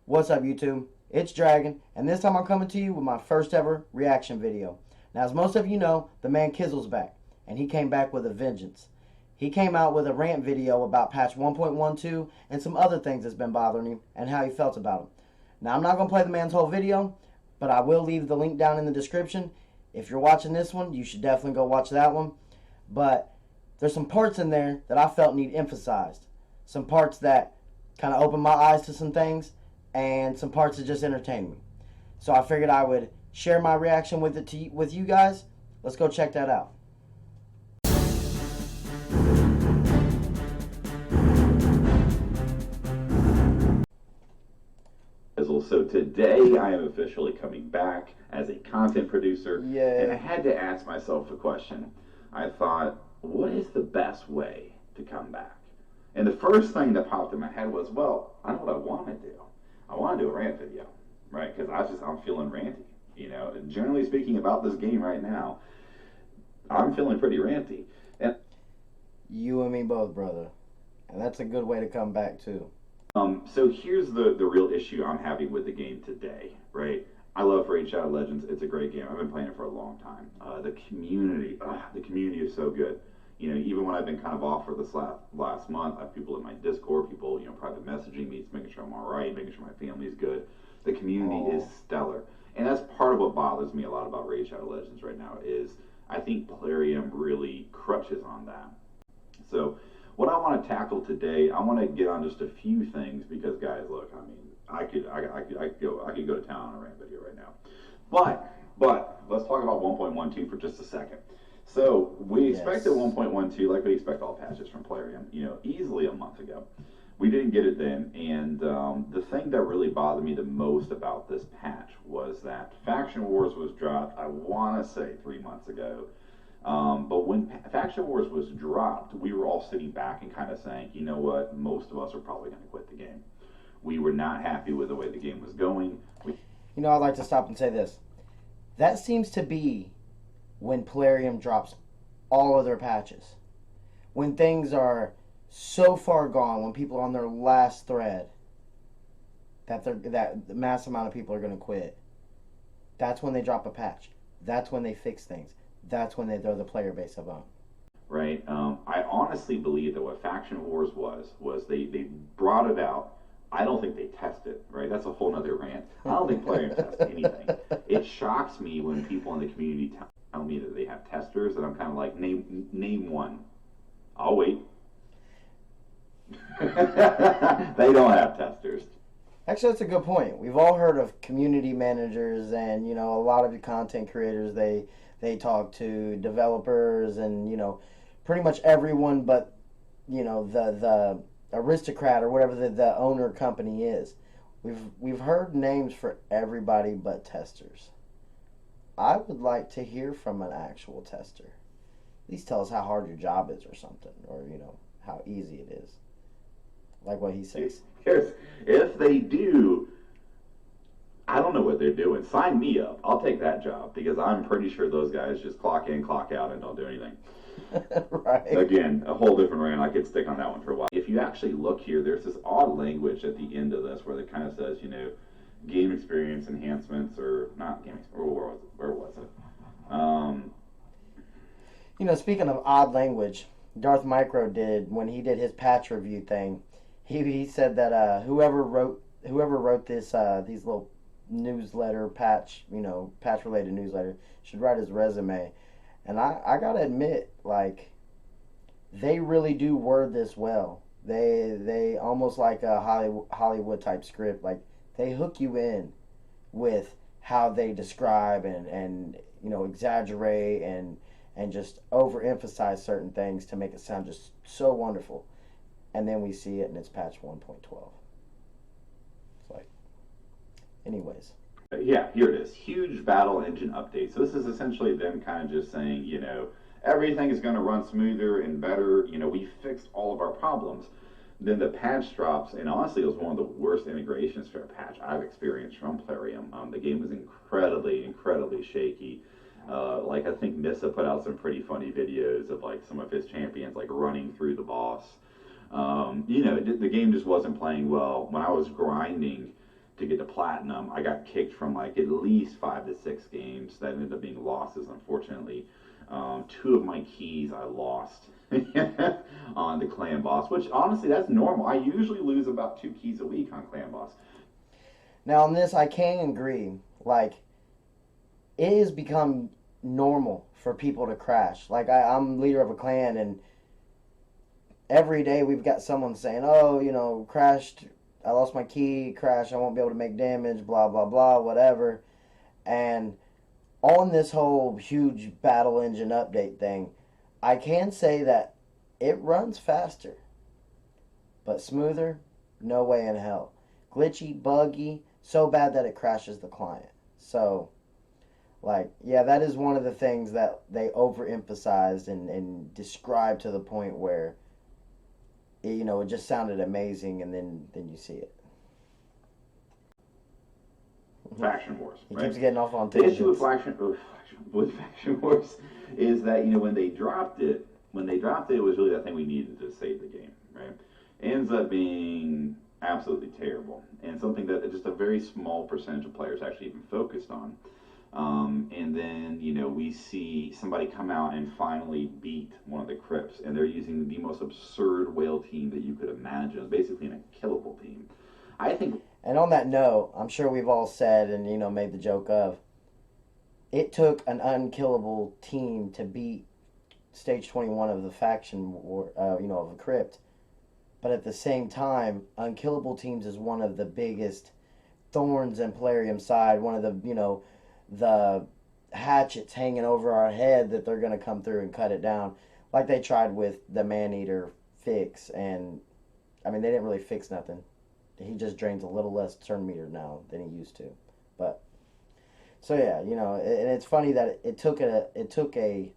What's up, YouTube? It's Dragon, and this time I'm coming to you with my first ever reaction video. Now, as most of you know, the man Kizzle's back, and he came back with a vengeance. He came out with a rant video about patch 1.12 and some other things that's been bothering him and how he felt about them. Now, I'm not going to play the man's whole video, but I will leave the link down in the description. If you're watching this one, you should definitely go watch that one. But there's some parts in there that I felt need emphasized. Some parts that kind of opened my eyes to some things, and some parts that just entertained me. So I figured I would share my reaction with you guys. Let's go check that out. So today I am officially coming back as a content producer. Yeah. And I had to ask myself a question. I thought, what is the best way to come back? And the first thing that popped in my head was, well, I know what I want to do. I want to do a rant video, right? Because I'm feeling ranty, And generally speaking about this game right now, I'm feeling pretty ranty. And you and me both, brother. And that's a good way to come back too. So here's the real issue I'm having with the game today, right? I love Rant Legends. It's a great game. I've been playing it for a long time. The community is so good. Even when I've been kind of off for this last month, I have people in my Discord, people, private messaging me, making sure I'm all right, making sure my family's good. The community is stellar. And that's part of what bothers me a lot about Rant Legends right now is I think Plarium really crutches on that. So what I want to tackle today, I want to get on just a few things because, guys, look, I mean, I could go to town on a rant video right now. But let's talk about 1.12 for just a second. So we expected 1.12 like we expect all patches from Plarium, easily a month ago. We didn't get it then, and the thing that really bothered me the most about this patch was that Faction Wars was dropped, I want to say 3 months ago. But when Faction Wars was dropped, we were all sitting back and kind of saying, you know what, most of us are probably going to quit the game. We were not happy with the way the game was going. I'd like to stop and say this. That seems to be when Plarium drops all of their patches. When things are so far gone, when people are on their last thread, that the mass amount of people are going to quit. That's when they drop a patch. That's when they fix things. That's when they throw the player base a bone. Right. I honestly believe that what Faction Wars was they brought it out. I don't think they tested, right? That's a whole nother rant. I don't think Plarium tests anything. It shocks me when people in the community tell me that they have testers, and I'm kind of like, name one. I'll wait. They don't have testers. Actually, that's a good point. We've all heard of community managers and, a lot of the content creators, they talk to developers and, pretty much everyone but, the aristocrat or whatever the owner company is. We've heard names for everybody but testers. I would like to hear from an actual tester. At least tell us how hard your job is or something, or, how easy it is. Like what he says. If they do, I don't know what they're doing. Sign me up. I'll take that job because I'm pretty sure those guys just clock in, clock out, and don't do anything. Right. Again, a whole different rant. I could stick on that one for a while. If you actually look here, there's this odd language at the end of this where it kind of says, game experience enhancements or not game experience. Where was it? Speaking of odd language, Darth Micro did when he did his patch review thing. He said that whoever wrote this these little newsletter patch related newsletter should write his resume. And I gotta admit, like, they really do word this well. They almost like a Hollywood type script. Like, they hook you in with how they describe and exaggerate and just overemphasize certain things to make it sound just so wonderful. And then we see it and it's patch 1.12. It's like, anyways. Yeah, here it is. Huge battle engine update. So this is essentially them kind of just saying, everything is going to run smoother and better. We fixed all of our problems. Then the patch drops, and honestly, it was one of the worst integrations for a patch I've experienced from Plarium. The game was incredibly shaky. I think Missa put out some pretty funny videos of some of his champions running through the boss. The game just wasn't playing well. When I was grinding to get to platinum. I got kicked from like at least 5 to 6 games that ended up being losses, unfortunately. 2 of my keys I lost on the clan boss, which honestly that's normal. I usually lose about 2 keys a week on clan boss. Now on this, I can agree. Like, it has become normal for people to crash. Like, I'm leader of a clan, and every day we've got someone saying, "Oh, crashed. I lost my key. Crashed. I won't be able to make damage. Blah blah blah. Whatever." And on this whole huge battle engine update thing, I can say that it runs faster, but smoother. No way in hell. Glitchy, buggy, so bad that it crashes the client. So, like, yeah, that is one of the things that they overemphasized and described to the point where it just sounded amazing, and then you see it. Faction Wars. He right? keeps getting off on The issue with tangents. Faction Wars is that when they dropped it, it was really that thing we needed to save the game. Right? It ends up being absolutely terrible, and something that just a very small percentage of players actually even focused on. And then we see somebody come out and finally beat one of the crypts, and they're using the most absurd whale team that you could imagine. It's basically an unkillable team. I think. And on that note, I'm sure we've all said and made the joke of, it took an unkillable team to beat stage 21 of the faction war, of the crypt. But at the same time, unkillable teams is one of the biggest thorns in Plarium's side. One of the hatchets hanging over our head that they're going to come through and cut it down, like they tried with the Maneater fix. And I mean, they didn't really fix nothing. He just drains a little less turn meter now than he used to. But so yeah, and it's funny that it took a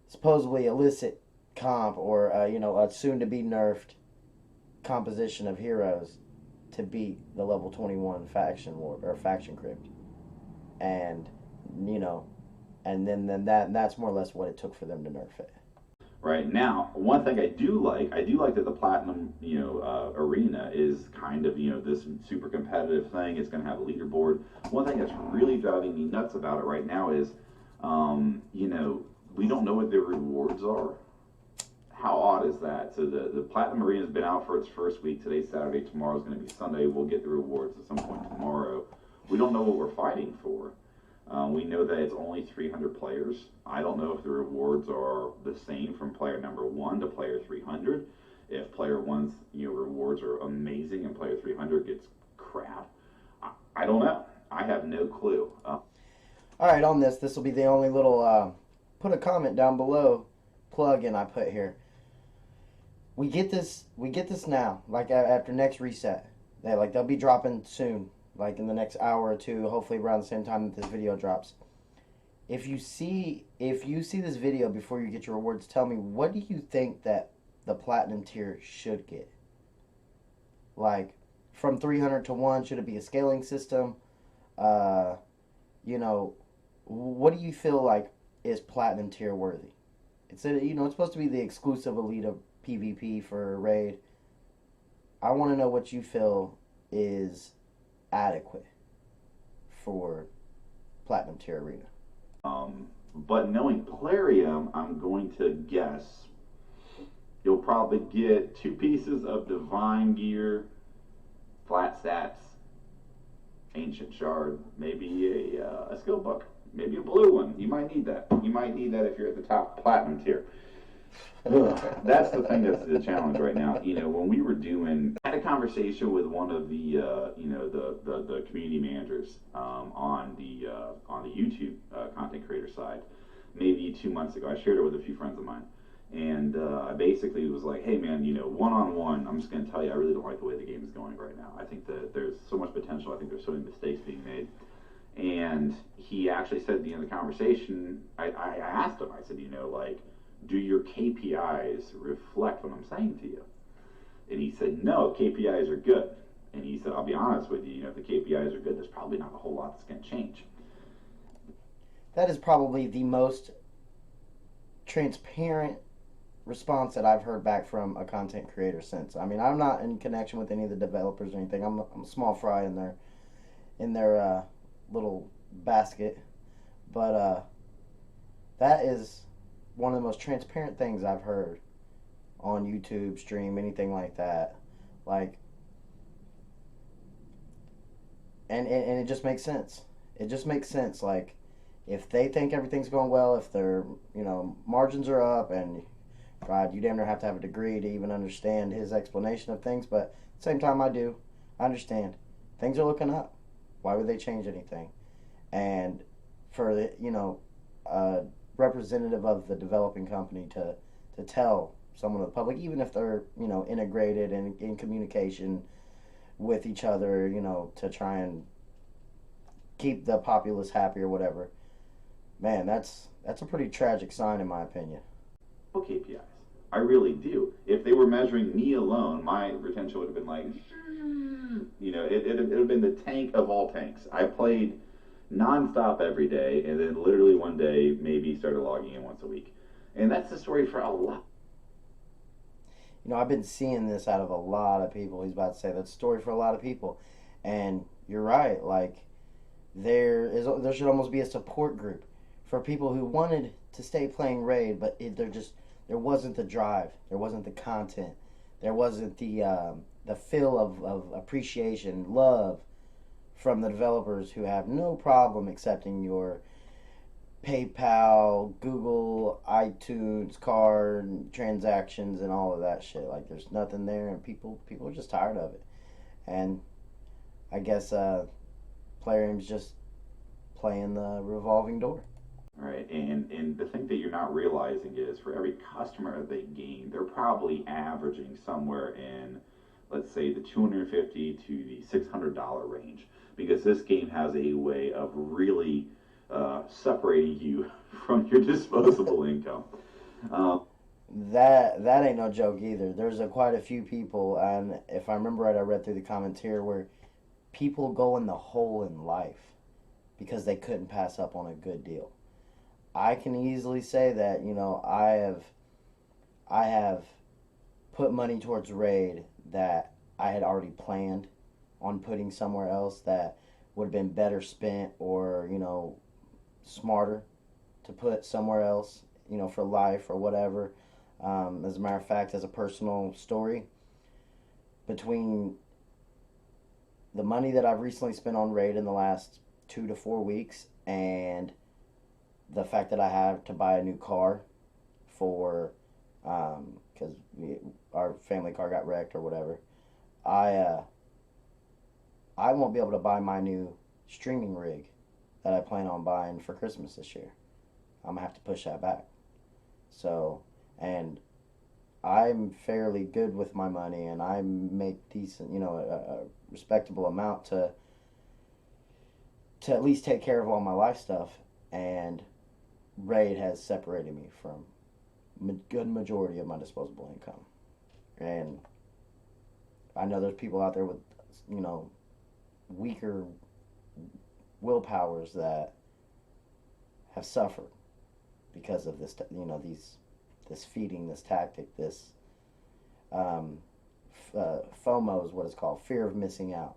supposedly illicit comp, or a soon to be nerfed composition of heroes to beat the level 21 faction war or faction crypt. And and then that's more or less what it took for them to nerf it. Right now, one thing I do like that the platinum arena is kind of this super competitive thing. It's going to have a leaderboard. One thing that's really driving me nuts about it right now is we don't know what the rewards are. How odd is that? So the platinum arena has been out for its first week. Today's Saturday, tomorrow's going to be Sunday. We'll get the rewards at some point tomorrow. We don't know what we're fighting for. We know that it's only 300 players. I don't know if the rewards are the same from player number 1 to player 300. If player 1's rewards are amazing and player 300 gets crap, I don't know. I have no clue. All right, on this will be the only little put a comment down below plug in I put here. We get this now, like after next reset. They'll be dropping soon. Like in the next hour or two, hopefully around the same time that this video drops. If you see this video before you get your rewards, tell me, what do you think that the platinum tier should get? Like, from 300 to 1, should it be a scaling system? What do you feel like is platinum tier worthy? It's supposed to be the exclusive elite of PvP for raid. I want to know what you feel is adequate for platinum tier arena. But knowing Plarium, I'm going to guess you'll probably get 2 pieces of divine gear, flat stats, ancient shard, maybe a skill book, maybe a blue one. You might need that. You might need that if you're at the top platinum tier. That's the thing that's the challenge right now. When we were I had a conversation with one of the the community managers on the YouTube content creator side maybe 2 months ago. I shared it with a few friends of mine, and I basically was like, hey man, one-on-one, I'm just going to tell you, I really don't like the way the game is going right now. I think that there's so much potential. I think there's so many mistakes being made. And he actually said at the end of the conversation, I asked him, I said, do your KPIs reflect what I'm saying to you? And he said, no, KPIs are good. And he said, I'll be honest with you, if the KPIs are good, there's probably not a whole lot that's going to change. That is probably the most transparent response that I've heard back from a content creator since. I mean, I'm not in connection with any of the developers or anything. I'm a small fry in there. in their little basket. But that is one of the most transparent things I've heard on YouTube, stream, anything like that. Like, and it just makes sense. It just makes sense. Like, if they think everything's going well, if their margins are up, and God, you damn near have to have a degree to even understand his explanation of things. But at the same time, I do. I understand. Things are looking up. Why would they change anything? And for the a representative of the developing company to tell someone of the public, even if they're integrated and in communication with each other, to try and keep the populace happy or whatever. Man, that's a pretty tragic sign in my opinion. KPIs. I really do. If they were measuring me alone, my retention would have been like, it would have been the tank of all tanks. I played nonstop every day, and then literally one day maybe started logging in once a week. And that's the story for a lot. I've been seeing this out of a lot of people. He's about to say that's a story for a lot of people, and you're right. Like there should almost be a support group for people who wanted to stay playing Raid, but there wasn't the drive, there wasn't the content, there wasn't the feel of appreciation, love from the developers who have no problem accepting your PayPal, Google, iTunes card transactions and all of that shit. Like there's nothing there, and people are just tired of it. And I guess Plarium's just playing the revolving door. Right, and the thing that you're not realizing is for every customer they gain, they're probably averaging somewhere in, let's say, the $250 to the $600 range, because this game has a way of really separating you from your disposable income. That ain't no joke either. There's quite a few people, and if I remember right, I read through the comments here where people go in the hole in life because they couldn't pass up on a good deal. I can easily say that I have put money towards Raid that I had already planned on putting somewhere else that would have been better spent, or smarter to put somewhere else, for life or whatever. As a matter of fact, as a personal story, between the money that I've recently spent on Raid in the last 2 to 4 weeks and the fact that I have to buy a new car for, because our family car got wrecked or whatever, I won't be able to buy my new streaming rig that I plan on buying for Christmas this year. I'm gonna have to push that back. So, and I'm fairly good with my money, and I make decent, a respectable amount to at least take care of all my life stuff. And Raid has separated me from a good majority of my disposable income. And I know there's people out there with, weaker willpowers that have suffered because of this, this feeding, this tactic, this FOMO is what it's called, fear of missing out.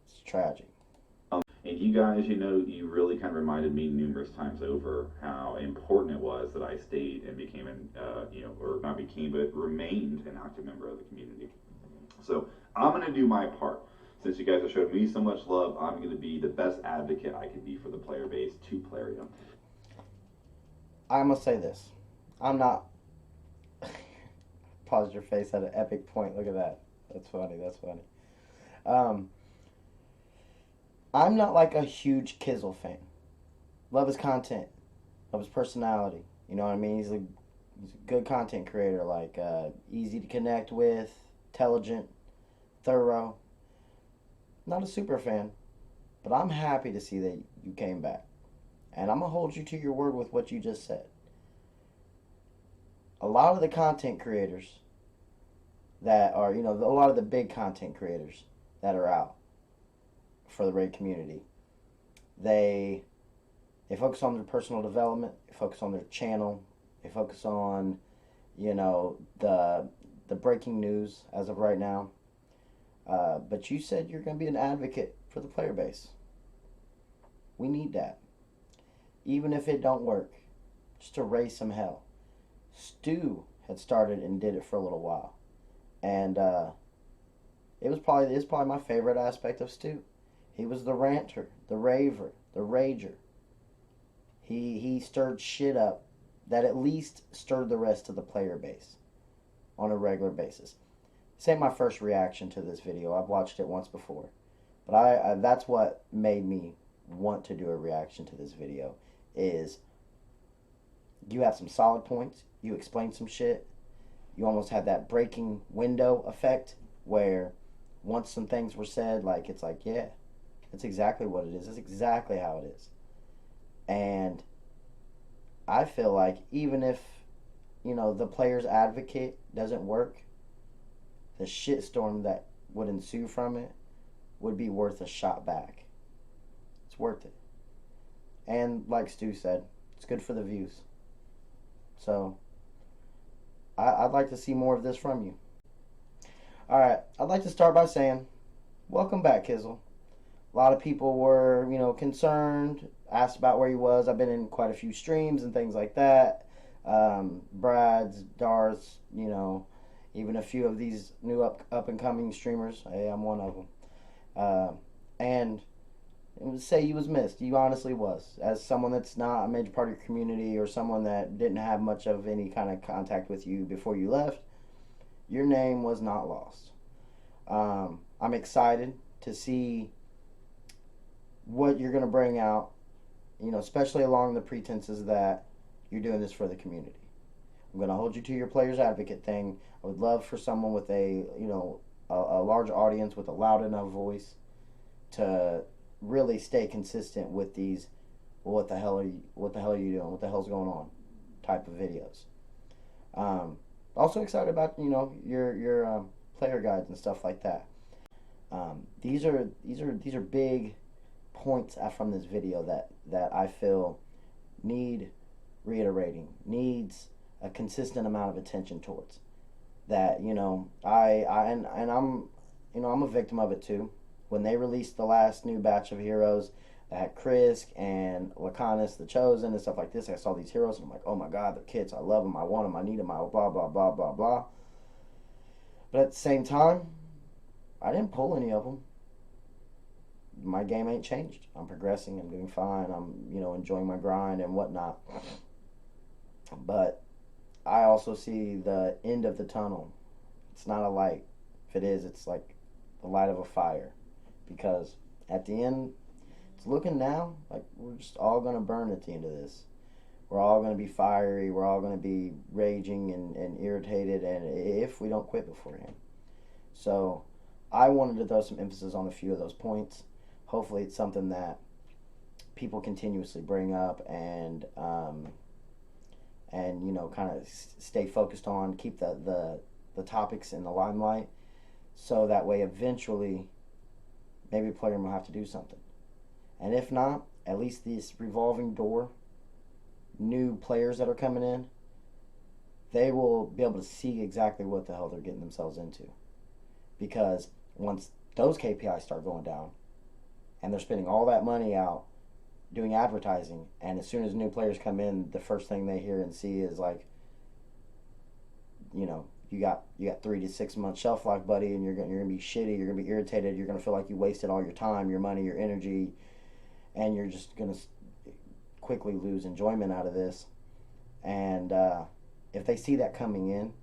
It's tragic. And you guys, you really kind of reminded me numerous times over how important it was that I stayed and became or not became, but remained an active member of the community. So I'm going to do my part. Since you guys have showed me so much love, I'm going to be the best advocate I can be for the player base to Plarium. I must say this. I'm not... Pause your face at an epic point. Look at that. That's funny. I'm not like a huge Kizzle fan. Love his content. Love his personality. You know what I mean? He's a good content creator. Like, easy to connect with. Intelligent. Thorough. Not a super fan. But I'm happy to see that you came back. And I'm going to hold you to your word with what you just said. A lot of the content creators that are, a lot of the big content creators that are out for the Raid community, they focus on their personal development, they focus on their channel, they focus on, the breaking news as of right now. But you said you're going to be an advocate for the player base. We need that. Even if it don't work, just to raise some hell. Stu had started and did it for a little while. And it's probably my favorite aspect of Stu. He was the ranter, the raver, the rager. He stirred shit up that at least stirred the rest of the player base on a regular basis. This ain't my first reaction to this video. I've watched it once before. But I that's what made me want to do a reaction to this video is you have some solid points, you explain some shit, you almost had that breaking window effect where once some things were said, like it's like, yeah, that's exactly what it is. That's exactly how it is. And I feel like even if, the player's advocate doesn't work, the shitstorm that would ensue from it would be worth a shot back. It's worth it. And like Stu said, it's good for the views. So I'd like to see more of this from you. Alright, I'd like to start by saying, welcome back, Kizzle. A lot of people were, concerned, asked about where he was. I've been in quite a few streams and things like that. Brad's, Darth's, even a few of these new up and coming streamers. Hey, I'm one of them. And say he was missed. You honestly was. As someone that's not a major part of your community or someone that didn't have much of any kind of contact with you before you left, your name was not lost. I'm excited to see what you're going to bring out, especially along the pretenses that you're doing this for the community. I'm going to hold you to your player's advocate thing. I would love for someone with a large audience with a loud enough voice to really stay consistent with these, well, what the hell are you doing? What the hell's going on? Type of videos. Also excited about your player guides and stuff like that. These are big points from this video that I feel need reiterating, needs a consistent amount of attention towards. That I'm a victim of it too. When they released the last new batch of heroes that had Krisk and Lacanis the Chosen and stuff like this, I saw these heroes and I'm like, oh my god, they're kids. I love them. I want them. I need them. I blah blah blah blah blah. But at the same time, I didn't pull any of them. My game ain't changed. I'm progressing. I'm doing fine. I'm enjoying my grind and whatnot. But I also see the end of the tunnel. It's not a light. If it is, it's like the light of a fire. Because at the end, it's looking now like we're just all going to burn at the end of this. We're all going to be fiery. We're all going to be raging and irritated, and if we don't quit beforehand. So I wanted to throw some emphasis on a few of those points. Hopefully it's something that people continuously bring up and kind of stay focused on, keep the topics in the limelight, so that way eventually maybe a player will have to do something. And if not, at least this revolving door, new players that are coming in, they will be able to see exactly what the hell they're getting themselves into. Because once those KPIs start going down and they're spending all that money out doing advertising, and as soon as new players come in, the first thing they hear and see is like, you got 3 to 6 month shelf life, buddy, and you're gonna be shitty, you're gonna be irritated, you're gonna feel like you wasted all your time, your money, your energy, and you're just gonna quickly lose enjoyment out of this. And if they see that coming in,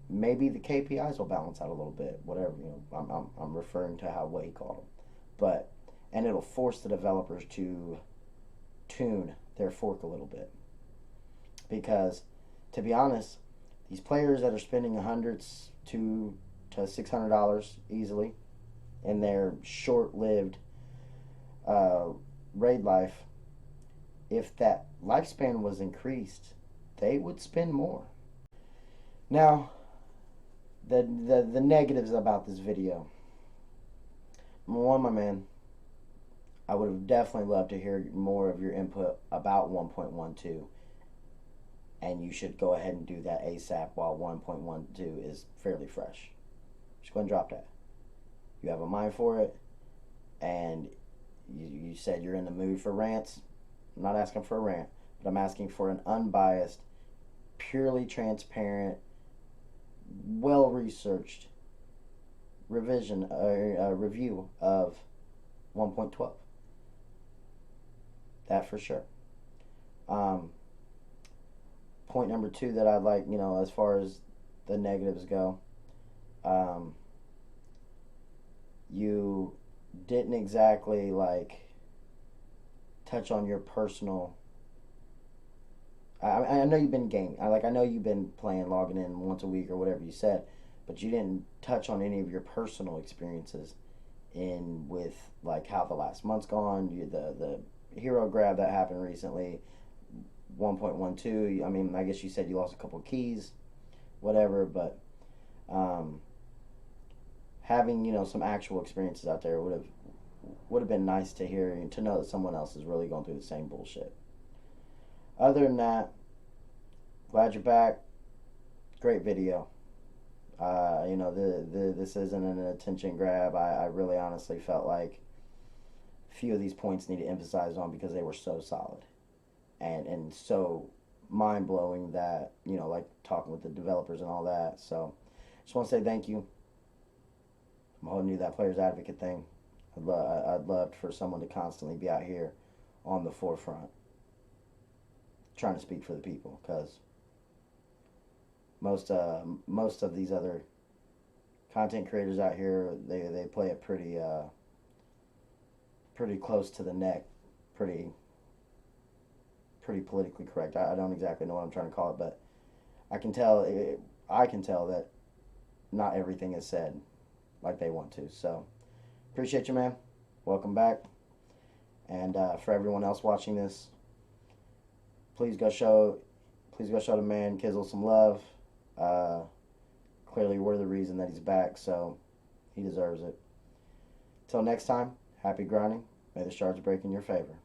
maybe the KPIs will balance out a little bit. Whatever, I'm referring to what he called them, and it'll force the developers to tune their fork a little bit. Because, to be honest, these players that are spending hundreds to $600 easily in their short-lived raid life, if that lifespan was increased, they would spend more. Now, the negatives about this video. Number one, my man, I would have definitely loved to hear more of your input about 1.12, and you should go ahead and do that ASAP while 1.12 is fairly fresh. Just go and drop that. You have a mind for it, and you said you're in the mood for rants. I'm not asking for a rant, but I'm asking for an unbiased, purely transparent, well researched review of 1.12. That for sure. Um, Point number two that I'd like, as far as the negatives go, um, you didn't exactly touch on your personal. I know you've been gaming. I know you've been playing, logging in once a week or whatever you said, but you didn't touch on any of your personal experiences in with how the last month's gone. The hero grab that happened recently, 1.12. I mean, I guess you said you lost a couple of keys, whatever, but having some actual experiences out there would have been nice to hear and to know that someone else is really going through the same bullshit. Other than that, glad you're back. Great video. This isn't an attention grab. I really honestly felt like a few of these points need to emphasize on because they were so solid and so mind blowing that like talking with the developers and all that. So just want to say thank you. I'm holding you that player's advocate thing. I'd love for someone to constantly be out here on the forefront trying to speak for the people, because most of these other content creators out here, they play it pretty close to the neck, pretty politically correct. I don't exactly know what I'm trying to call it, but I can tell that not everything is said like they want to. So appreciate you, man. Welcome back. And for everyone else watching this, please go show the man Kizzle some love. Clearly we're the reason that he's back, so he deserves it. Till next time, happy grinding. May the shards break in your favor.